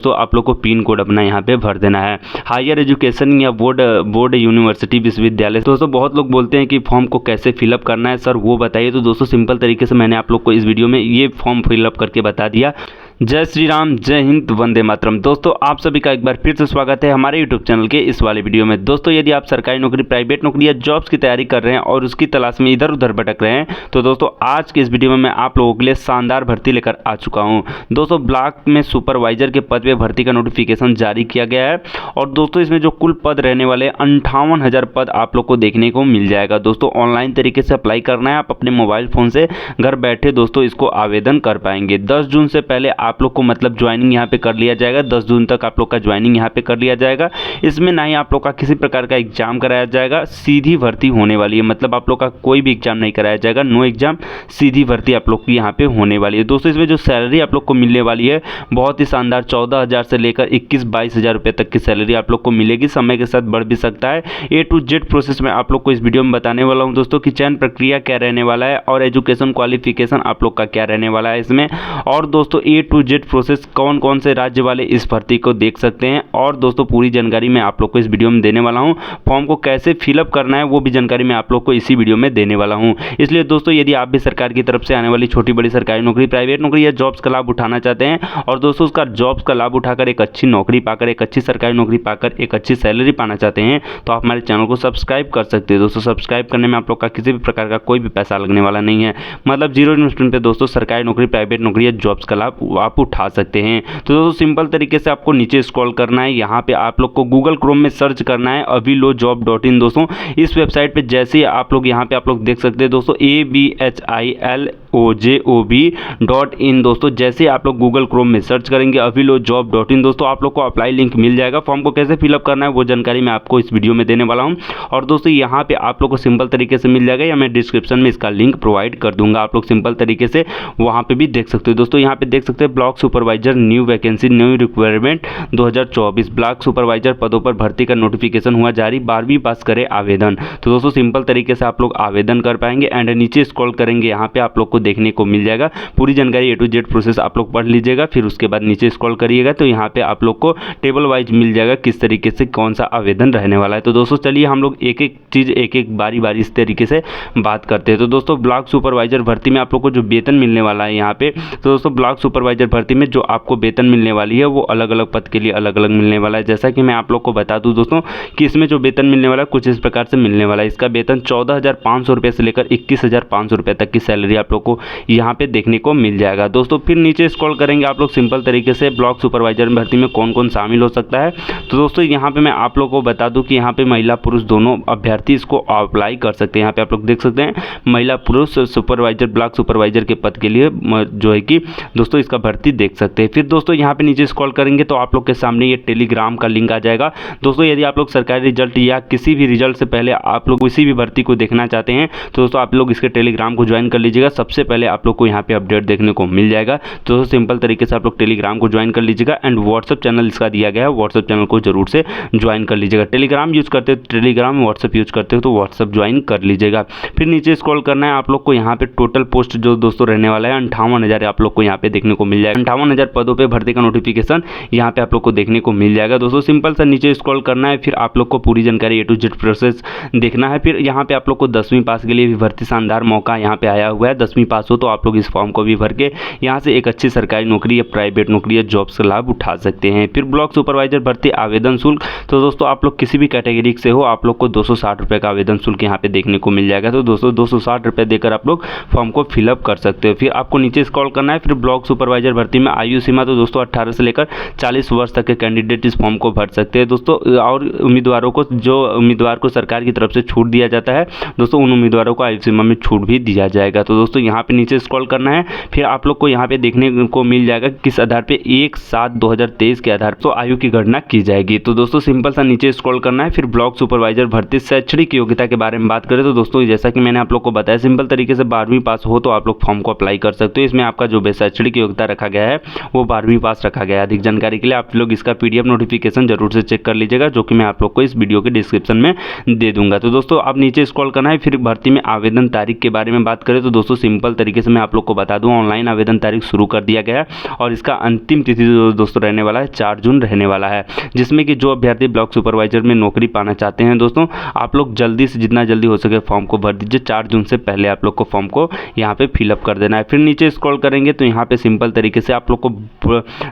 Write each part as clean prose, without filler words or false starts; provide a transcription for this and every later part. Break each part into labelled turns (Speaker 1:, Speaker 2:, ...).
Speaker 1: तो आप लोग को पिन कोड अपना यहाँ पे भर देना है। हायर एजुकेशन या बोर्ड यूनिवर्सिटी विश्वविद्यालय। दोस्तों बहुत लोग बोलते हैं कि फॉर्म को कैसे फिलअप करना है सर वो बताइए। तो दोस्तों सिंपल तरीके से मैंने आप लोग को इस वीडियो में ये फॉर्म फिलअप करके बता दिया। जय श्री राम, जय हिंद, वंदे मातरम। दोस्तों आप सभी का एक बार फिर से स्वागत है हमारे यूट्यूब चैनल के इस वाले वीडियो में। दोस्तों यदि आप सरकारी नौकरी, प्राइवेट नौकरी या जॉब्स की तैयारी कर रहे हैं और उसकी तलाश में इधर उधर भटक रहे हैं, तो दोस्तों आज के इस वीडियो में मैं आप लोगों के लिए शानदार भर्ती लेकर आ चुका हूं। दोस्तों ब्लॉक में सुपरवाइजर के पद पर भर्ती का नोटिफिकेशन जारी किया गया है और दोस्तों इसमें जो कुल पद रहने वाले 58,000 पद आप लोग को देखने को मिल जाएगा। दोस्तों ऑनलाइन तरीके से अप्लाई करना है, आप अपने मोबाइल फ़ोन से घर बैठे दोस्तों इसको आवेदन कर पाएंगे। 10 जून से पहले आप लोग को मतलब ज्वाइनिंग यहाँ पे कर लिया जाएगा। 10 जून तक आप लोग का ज्वाइनिंग यहाँ पे कर लिया जाएगा। इसमें ना ही आप लोग का किसी प्रकार का एग्जाम कराया जाएगा, सीधी भर्ती होने वाली है। मतलब आप लोग का कोई भी एग्जाम नहीं कराया जाएगा, नो एग्जाम, सीधी भर्ती आप लोग की यहाँ पे होने वाली है। दोस्तों इसमें जो सैलरी आप लोग को मिलने वाली है बहुत ही शानदार, 14,000 से लेकर 21-22,000 रुपये तक की सैलरी आप लोग को मिलेगी। समय के साथ बढ़ भी सकता है। A to Z प्रोसेस में आप लोग को इस वीडियो में बताने वाला हूँ दोस्तों कि चयन प्रक्रिया क्या रहने वाला है और एजुकेशन क्वालिफिकेशन आप लोग का क्या रहने वाला है इसमें। और दोस्तों A to Z प्रोसेस कौन कौन से राज्य वाले इस भर्ती को देख सकते हैं और दोस्तों पूरी जानकारी मैं आप लोग को इस वीडियो में देने वाला हूं। फॉर्म को कैसे फिलअप करना है वो भी जानकारी मैं आप लोग को इसी वीडियो में देने वाला हूं। इसलिए दोस्तों यदि आप भी सरकार की तरफ से आने वाली छोटी बड़ी सरकारी नौकरी, प्राइवेट नौकरी या जॉब्स का लाभ उठाना चाहते हैं और दोस्तों उसका जॉब्स का लाभ उठाकर एक अच्छी नौकरी पाकर, एक अच्छी सरकारी नौकरी पाकर एक अच्छी सैलरी पाना चाहते हैं, तो आप हमारे चैनल को सब्सक्राइब कर सकते हैं। दोस्तों सब्सक्राइब करने में आप लोग का किसी भी प्रकार का कोई भी पैसा लगने वाला नहीं है। मतलब जीरो इन्वेस्टमेंट पे दोस्तों सरकारी नौकरी, प्राइवेट नौकरी या जॉब्स का लाभ आप उठा सकते हैं। तो दोस्तों सिंपल तरीके से आपको नीचे स्क्रॉल करना है। यहाँ पे आप लोग को गूगल क्रोम में सर्च करना है avilojob.in। दोस्तों इस वेबसाइट पे जैसे ही आप लोग यहाँ पे आप लोग देख सकते हैं दोस्तों avilojob.in। दोस्तों जैसे आप लोग गूगल क्रोम में सर्च करेंगे avilojob.in दोस्तों आप लोग को अप्लाई लिंक मिल जाएगा। फॉर्म को कैसे फिलअप करना है वो जानकारी मैं आपको इस वीडियो में देने वाला हूँ। और दोस्तों यहाँ पे आप लोग को सिंपल तरीके से मिल जाएगा या मैं डिस्क्रिप्शन में इसका लिंक प्रोवाइड कर दूंगा। आप लोग सिंपल तरीके से वहाँ पे भी देख सकते हो। दोस्तों यहाँ पे देख सकते हैं block supervisor new vacancy, new requirement 2024 block supervisor पदों पर भर्ती का नोटिफिकेशन हुआ जारी, 12वीं पास करे आवेदन। तो दोस्तों सिंपल तरीके से आप लोग आवेदन कर पाएंगे। एंड नीचे स्क्रॉल करेंगे यहाँ पे आप लोग को देखने को मिल जाएगा पूरी जानकारी, A to Z प्रोसेस आप लोग पढ़ लीजिएगा। फिर उसके बाद नीचे स्क्रॉल करिएगा तो यहाँ पे आप लोग को टेबल वाइज मिल जाएगा किस तरीके से कौन सा आवेदन रहने वाला है। तो दोस्तों चलिए हम लोग एक एक चीज़ एक एक बारी बारी इस तरीके से बात करते हैं। तो दोस्तों ब्लॉक सुपरवाइजर भर्ती में आप लोग को जो वेतन मिलने वाला है यहाँ पे, तो दोस्तों ब्लॉक सुपरवाइजर भर्ती में जो आपको वेतन मिलने वाली है वो अलग अलग पद के लिए अलग अलग मिलने वाला है। जैसा कि मैं आप लोग को बता दूं दोस्तों कि इसमें जो वेतन मिलने वाला है कुछ इस प्रकार से मिलने वाला है। इसका वेतन 14,500 रुपये से लेकर 21,500 रुपये तक की सैलरी आप लोग को यहाँ पे देखने को मिल जाएगा। दोस्तों फिर नीचे स्क्रॉल करेंगे आप लोग सिंपल तरीके से ब्लॉक सुपरवाइजर भर्ती में कौन कौन शामिल हो सकता है। तो दोस्तों यहाँ पे मैं आप लोग को बता दूँ कि यहाँ पे महिला पुरुष दोनों अभ्यर्थी इसको अप्लाई कर सकते हैं। यहाँ पे आप लोग देख सकते हैं महिला पुरुष सुपरवाइजर, ब्लॉक सुपरवाइजर के पद के लिए जो है कि दोस्तों इसका भर्ती देख सकते हैं। फिर दोस्तों यहाँ पे नीचे स्क्रॉल करेंगे तो आप लोग के सामने ये टेलीग्राम का लिंक आ जाएगा। दोस्तों यदि आप लोग सरकारी रिजल्ट या किसी भी रिजल्ट से पहले आप लोग किसी भी भर्ती को देखना चाहते हैं तो दोस्तों आप लोग इसके टेलीग्राम को ज्वाइन कर लीजिएगा। सबसे पहले आप लोग को यहाँ पे अपडेट देखने को मिल जाएगा। तो दोस्तों सिंपल तरीके से आप लोग टेलीग्राम को ज्वाइन कर लीजिएगा। एंड व्हाट्सअप चैनल इसका दिया गया है, व्हाट्सअप चैनल को जरूर से ज्वाइन कर लीजिएगा। टेलीग्राम यूज करते हो टेलीग्राम, व्हाट्सअप यूज करते हो तो व्हाट्सअप ज्वाइन कर लीजिएगा। फिर नीचे स्क्रॉल करना है आप लोग को। यहाँ पे टोटल पोस्ट जो दोस्तों रहने वाला है 58,000 आप लोग को यहाँ पे देखने को मिल जाएगा। 58,000 पदों पे भर्ती का नोटिफिकेशन यहाँ पे आप लोग को देखने को मिल जाएगा। दोस्तों सिंपल सा नीचे स्क्रॉल करना है, फिर आप लोग को पूरी जानकारी A to Z प्रोसेस देखना है। फिर यहाँ पे आप लोग को 10वीं पास के लिए भी भर्ती शानदार मौका यहाँ पे आया हुआ है। 10वीं पास हो तो आप लोग इस फॉर्म को भी भर के यहाँ से एक अच्छी सरकारी नौकरी या प्राइवेट नौकरी या जॉब्स का लाभ उठा सकते हैं। फिर ब्लॉक सुपरवाइजर भर्ती आवेदन शुल्क, तो दोस्तों आप लोग किसी भी कैटेगरी से हो आप लोग को 260 रुपये का आवेदन शुल्क यहाँ पे देखने को मिल जाएगा। तो दोस्तों 260 रुपये देकर आप लोग फॉर्म को फिलअप कर सकते हो। फिर आपको नीचे स्क्रॉल करना है। फिर ब्लॉक सुपरवाइजर भर्ती में आयु सीमा तो दोस्तों 18 से लेकर 40 वर्ष तक के कैंडिडेट इस फॉर्म को भर सकते हैं दोस्तों। और उम्मीदवारों को, जो उम्मीदवार को सरकार की तरफ से छूट दिया जाता है दोस्तों, उन उम्मीदवारों को आयु सीमा में छूट भी दिया जाएगा। तो दोस्तों यहाँ पे नीचे स्क्रॉल करना है। फिर आप लोग को यहाँ पे देखने को मिल जाएगा किस आधार पे 1/7/2023 के आधार पर तो आयु की गणना की जाएगी। तो दोस्तों सिंपल सा नीचे स्क्रॉल करना है। फिर ब्लॉक सुपरवाइजर भर्ती शैक्षणिक योग्यता के बारे में बात करें तो दोस्तों जैसा कि मैंने आप लोग को बताया सिंपल तरीके से 12वीं पास हो तो आप लोग फॉर्म को अप्लाई कर सकते हो। इसमें आपका जो शैक्षणिक योग्यता रखा गया है वो 12वीं पास रखा गया है। अधिक जानकारी के लिए आप लोग इसका PDF नोटिफिकेशन जरूर से चेक कर लीजिएगा, जो कि मैं आप लोग को इस वीडियो के डिस्क्रिप्शन में दे दूंगा। तो दोस्तों अब नीचे स्क्रॉल करना है। फिर भर्ती में आवेदन तारीख के बारे में बात करें तो दोस्तों सिंपल सिंपल तरीके से मैं आप लोग को बता दूं, ऑनलाइन आवेदन तारीख शुरू कर दिया गया है और इसका अंतिम तिथि दोस्तों रहने वाला है 4 जून रहने वाला है, जिसमें कि जो अभ्यर्थी ब्लॉक सुपरवाइजर में नौकरी पाना चाहते हैं दोस्तों, आप लोग जल्दी से जितना जल्दी हो सके फॉर्म को भर दीजिए। 4 जून से पहले आप लोग को फॉर्म को यहाँ पे फिलअप कर देना है। फिर नीचे स्क्रॉल करेंगे तो यहाँ पे सिंपल तरीके से आप लोग को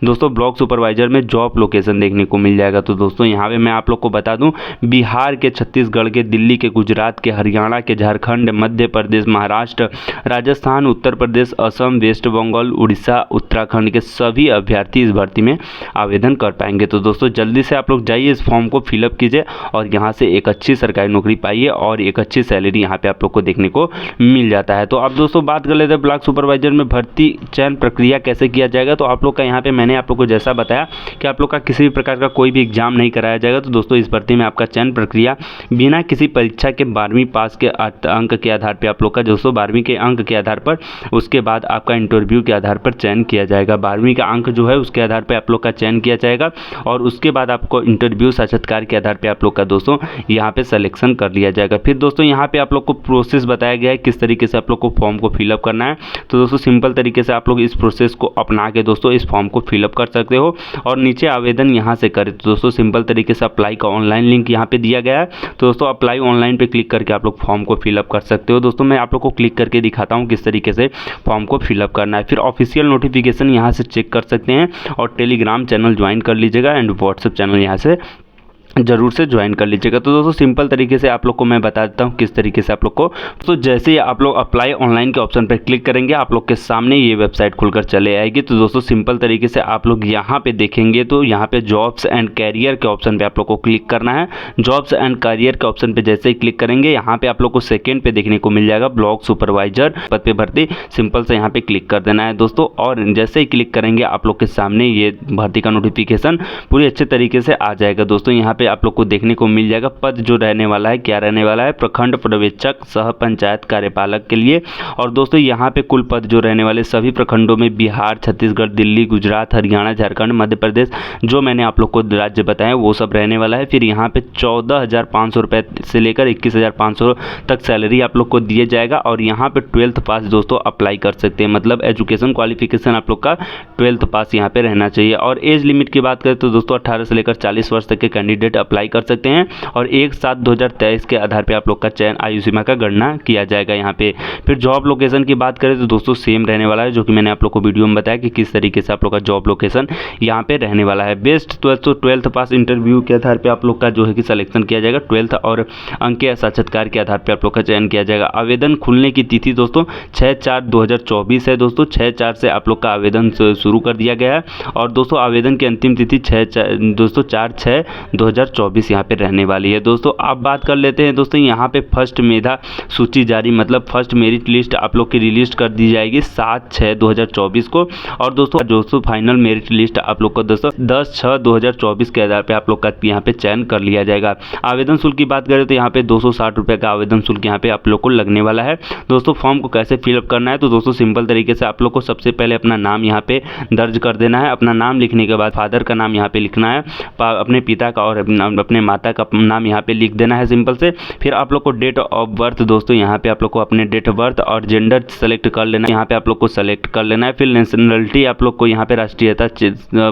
Speaker 1: दोस्तों ब्लॉक सुपरवाइजर में जॉब लोकेशन देखने को मिल जाएगा। तो दोस्तों यहाँ पे मैं आप लोग को बता दूं, बिहार के, छत्तीसगढ़ के, दिल्ली के, गुजरात के, हरियाणा के, झारखंड, मध्य प्रदेश, महाराष्ट्र, राजस्थान, उत्तर प्रदेश, असम, वेस्ट बंगाल, उड़ीसा, उत्तराखंड के सभी अभ्यर्थी इस भर्ती में आवेदन कर पाएंगे। तो दोस्तों जल्दी से आप लोग जाइए, इस फॉर्म को फिलअप कीजिए और यहाँ से एक अच्छी सरकारी नौकरी पाइए और एक अच्छी सैलरी यहाँ पे आप लोग को देखने को मिल जाता है। तो अब दोस्तों बात कर लेते हैं ब्लॉक सुपरवाइजर में भर्ती चयन प्रक्रिया कैसे किया जाएगा। तो आप लोग का यहाँ पे मैंने आप लोग को जैसा बताया कि आप लोग का किसी भी प्रकार का कोई भी एग्जाम नहीं कराया जाएगा। तो दोस्तों इस भर्ती में आपका चयन प्रक्रिया बिना किसी परीक्षा के 12वीं पास के अंक के आधार पर आप लोग का दोस्तों 12वीं के अंक के आधार पर, उसके बाद आपका इंटरव्यू के आधार पर चयन किया जाएगा। 12वीं का अंक जो है उसके आधार पर आप लोग का चयन किया जाएगा और उसके बाद आपको इंटरव्यू साक्षात्कार के आधार पर आप लोग का दोस्तों यहाँ पे सिलेक्शन कर लिया जाएगा। फिर दोस्तों यहाँ पे आप लोग को प्रोसेस बताया गया है किस तरीके से आप लोग को फॉर्म को फिलअप करना है। तो दोस्तों सिंपल तरीके से आप लोग इस प्रोसेस को अपना के दोस्तों इस फॉर्म को फिलअप कर सकते हो और नीचे आवेदन यहाँ से करें। तो दोस्तों सिंपल तरीके से अप्लाई का ऑनलाइन लिंक यहाँ पे दिया गया है। तो दोस्तों अप्लाई ऑनलाइन पे क्लिक करके आप लोग फॉर्म को फिलअप कर सकते हो। दोस्तों मैं आप लोग को क्लिक करके दिखाता हूँ किस तरीके से फॉर्म को फिलअप करना है। फिर ऑफिशियल नोटिफिकेशन यहाँ से चेक कर सकते हैं और टेलीग्राम चैनल ज्वाइन कर लीजिएगा एंड व्हाट्सएप चैनल यहाँ से जरूर से ज्वाइन कर लीजिएगा। तो दोस्तों सिंपल तरीके से आप लोग को मैं बता देता हूँ किस तरीके से आप लोग को। तो जैसे ही आप लोग अप्लाई ऑनलाइन के ऑप्शन पर क्लिक करेंगे आप लोग के सामने ये वेबसाइट खुलकर चले आएगी। तो दोस्तों सिंपल तरीके से आप लोग यहाँ पे देखेंगे तो यहाँ पे जॉब्स एंड कैरियर के ऑप्शन पे आप लोग को क्लिक करना है। जॉब्स एंड कैरियर के ऑप्शन पे जैसे ही क्लिक करेंगे यहाँ पे आप लोग को सेकेंड पे देखने को मिल जाएगा ब्लॉक सुपरवाइजर पद पे भर्ती। सिंपल से यहाँ पे क्लिक कर देना है दोस्तों और जैसे ही क्लिक करेंगे आप लोग के सामने ये भर्ती का नोटिफिकेशन पूरी अच्छे तरीके से आ जाएगा। दोस्तों यहाँ पे आप लोग को देखने को मिल जाएगा पद जो रहने वाला है, क्या रहने वाला है, प्रखंड पर्यवेक्षक सह पंचायत कार्यपालक के लिए। और दोस्तों यहाँ पे कुल पद जो रहने वाले सभी प्रखंडों में बिहार, छत्तीसगढ़, दिल्ली, गुजरात, हरियाणा, झारखंड, मध्य प्रदेश जो मैंने आप लोग को राज्य बताया वो सब रहने वाला है। फिर यहाँ पे 14,500 रुपये से लेकर 21,500 तक सैलरी आप लोग को दिया जाएगा और यहाँ पे 12th पास दोस्तों अप्लाई कर सकते हैं, मतलब एजुकेशन क्वालिफिकेशन आप लोग का 12th पास यहाँ पे रहना चाहिए। और एज लिमिट की बात करें तो दोस्तों 18 से लेकर 40 वर्ष तक के कैंडिडेट अप्लाई कर सकते हैं और 1/7/2023 के आधार पे आप लोग का चयन आयु सीमा का गणना किया जाएगा यहाँ पे। फिर जॉब लोकेशन की बात करें तो दोस्तों सेम रहने वाला है, जो कि मैंने आप लोग को वीडियो में बताया कि किस तरीके से आप लोग का जॉब लोकेशन यहाँ पे रहने वाला है। बेस्ट 12th पास इंटरव्यू के आधार पे आप लोग का जो है कि सिलेक्शन किया जाएगा, 12th और अंक के साक्षात्कार के आधार पर आप लोग का चयन किया जाएगा। आवेदन खुलने की तिथि दोस्तों 6/4/2024 है दोस्तों। 6/4 से आप लोग का आवेदन शुरू कर दिया गया है और दोस्तों आवेदन की अंतिम तिथि 4/6/2024 यहाँ पे रहने वाली है। दोस्तों आप बात कर लेते हैं दोस्तों यहाँ पे फर्स्ट मेधा सूची जारी, मतलब फर्स्ट मेरिट लिस्ट आप लोग की रिलीज कर दी जाएगी 7/6/2024 को और दोस्तों फाइनल मेरिट लिस्ट आप लोग को दोस्तों 10/6/2024 के आधार पे आप लोग का यहाँ पे चयन कर लिया जाएगा। आवेदन शुल्क की बात करें तो यहाँ पे 260 रुपये का आवेदन शुल्क यहाँ पे आप लोग को लगने वाला है। दोस्तों फॉर्म को कैसे फिलअप करना है तो दोस्तों सिंपल तरीके से आप लोग को सबसे पहले अपना नाम यहाँ पे दर्ज कर देना है। अपना नाम लिखने के बाद फादर का नाम यहाँ पे लिखना है, अपने पिता का और अपने माता का नाम यहाँ पे लिख देना है सिंपल से। फिर आप लोग को डेट ऑफ बर्थ दोस्तों यहाँ पे आप लोग को अपने डेट ऑफ बर्थ और जेंडर सेलेक्ट कर लेना है, यहाँ पे आप लोग को सेलेक्ट कर लेना है। फिर नेशनलिटी आप लोग को यहाँ पे राष्ट्रीयता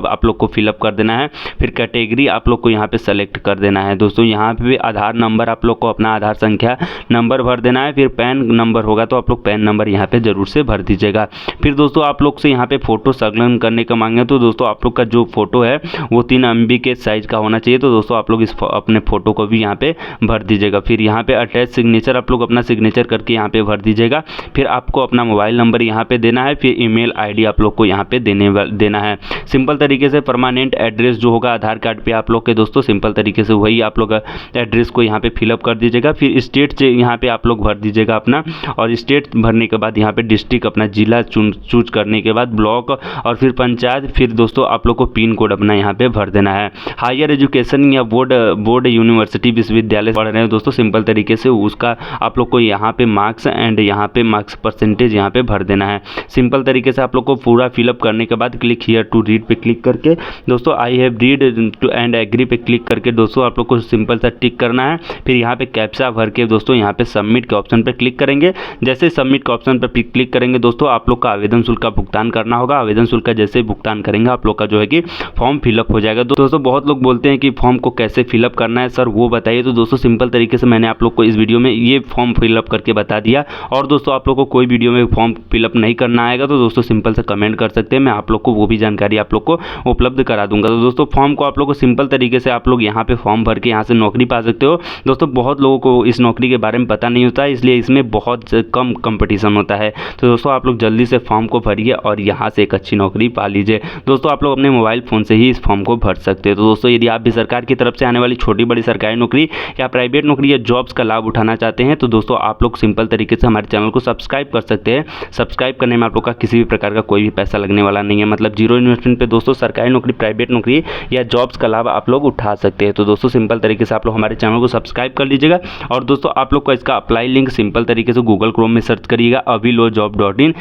Speaker 1: आप लोग को फिलअप कर देना है। फिर कैटेगरी आप लोग को यहाँ पे सेलेक्ट कर देना है दोस्तों। यहाँ पे भी आधार नंबर आप लोग को अपना आधार संख्या नंबर भर देना है। फिर पैन नंबर होगा तो आप लोग पैन नंबर यहाँ पे जरूर से भर दीजिएगा। फिर दोस्तों आप लोग से यहाँ पे फोटो संकलन करने का मांगे तो दोस्तों आप लोग का जो फोटो है वो 3 MB के साइज का होना चाहिए। तो दोस्तों आप लोग इस अपने फोटो को भी यहाँ पे भर दीजिएगा। फिर यहाँ पे अटैच सिग्नेचर आप लोग अपना सिग्नेचर करके यहाँ पे भर दीजिएगा। फिर आपको अपना मोबाइल नंबर यहाँ पे देना है। फिर ईमेल आईडी आप लोग को यहाँ पे देना है। सिंपल तरीके से परमानेंट एड्रेस जो होगा आधार कार्ड पे आप लोग के दोस्तों सिंपल तरीके से वही आप लोग एड्रेस को यहाँ पे फिलअप कर दीजिएगा। फिर स्टेट यहाँ पे आप लोग भर दीजिएगा अपना, और स्टेट भरने के बाद यहाँ पे डिस्ट्रिक्ट अपना जिला चूज करने के बाद ब्लॉक और फिर पंचायत, फिर दोस्तों आप लोग को पिन कोड अपना यहाँ पे भर देना है। हायर एजुकेशन इंजीनियरिंग या बोर्ड यूनिवर्सिटी विश्वविद्यालय पढ़ रहे हैं दोस्तों, सिंपल तरीके से उसका आप लोग को यहाँ पे मार्क्स एंड यहाँ पे मार्क्स परसेंटेज यहाँ पे भर देना है। सिंपल तरीके से आप लोग को पूरा फिलअप करने के बाद क्लिक हियर टू रीड पे क्लिक करके दोस्तों I have read to and agree पे क्लिक करके दोस्तों आप लोग को सिंपल सा टिक करना है। फिर यहाँ पे कैप्चा भर के दोस्तों यहाँ पे सबमिट के ऑप्शन पे क्लिक करेंगे। जैसे सबमिट के ऑप्शन पे क्लिक करेंगे दोस्तों आप लोग का आवेदन शुल्क का भुगतान करना होगा। आवेदन शुल्क का जैसे भुगतान करेंगे आप लोग का जो है कि फॉर्म फिलअप हो जाएगा। दोस्तों बहुत लोग बोलते हैं कि फॉर्म को कैसे फिलअप करना है सर वो बताइए, तो दोस्तों सिंपल तरीके से मैंने आप लोग को इस वीडियो में ये फॉर्म फिलअप करके बता दिया। और दोस्तों आप लोग को कोई वीडियो में फॉर्म फिलअप नहीं करना आएगा तो दोस्तों सिंपल से कमेंट कर सकते हैं, मैं आप लोग को वो भी जानकारी आप लोग को उपलब्ध करा दूंगा। तो दोस्तों फॉर्म को आप लोग को सिंपल तरीके से आप लोग यहाँ पे फॉर्म भर के यहाँ से नौकरी पा सकते हो। दोस्तों बहुत लोगों को इस नौकरी के बारे में पता नहीं होता है, इसलिए इसमें बहुत कम कंपटीशन होता है। तो दोस्तों आप लोग जल्दी से फॉर्म को भरिए और यहाँ से एक अच्छी नौकरी पा लीजिए। दोस्तों आप लोग अपने मोबाइल फ़ोन से ही इस फॉर्म को भर सकते हो। तो दोस्तों यदि आप भी सरकार की तरफ से आने वाली छोटी बड़ी सरकारी नौकरी या प्राइवेट नौकरी या जॉब्स का लाभ उठाना चाहते हैं तो दोस्तों आप लोग सिंपल तरीके से हमारे चैनल को सब्सक्राइब कर सकते हैं। सब्सक्राइब करने में आप लोग का किसी भी प्रकार का कोई भी पैसा लगने वाला नहीं है, मतलब जीरो इन्वेस्टमेंट पे दोस्तों सरकारी नौकरी, प्राइवेट नौकरी या जॉब्स का लाभ आप लोग उठा सकते हैं। तो दोस्तों सिंपल तरीके से आप लोग हमारे चैनल को सब्सक्राइब कर लीजिएगा। और दोस्तों आप लोग को इसका अप्लाई लिंक सिंपल तरीके से गूगल क्रोम में सर्च करिएगा avilojob.in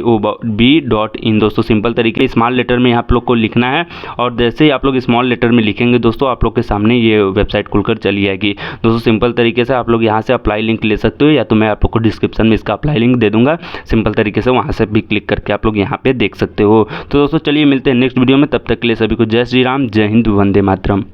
Speaker 1: abhilojob.in। दोस्तों सिंपल तरीके स्मॉल लेटर में आप लोग को लिखना है और जैसे ही आप लोग स्मॉल लेटर में लिखेंगे दोस्तों आप लोग के सामने ये वेबसाइट खुलकर चली आएगी। दोस्तों सिंपल तरीके से आप लोग यहाँ से अप्लाई लिंक ले सकते हो या तो मैं आप लोग को डिस्क्रिप्शन में इसका अप्लाई लिंक दे दूंगा, सिंपल तरीके से वहाँ से भी क्लिक करके आप लोग यहाँ पे देख सकते हो। तो दोस्तों चलिए मिलते हैं नेक्स्ट वीडियो में, तब तक के लिए सभी को जय श्री राम, जय हिंद, वंदे मातरम।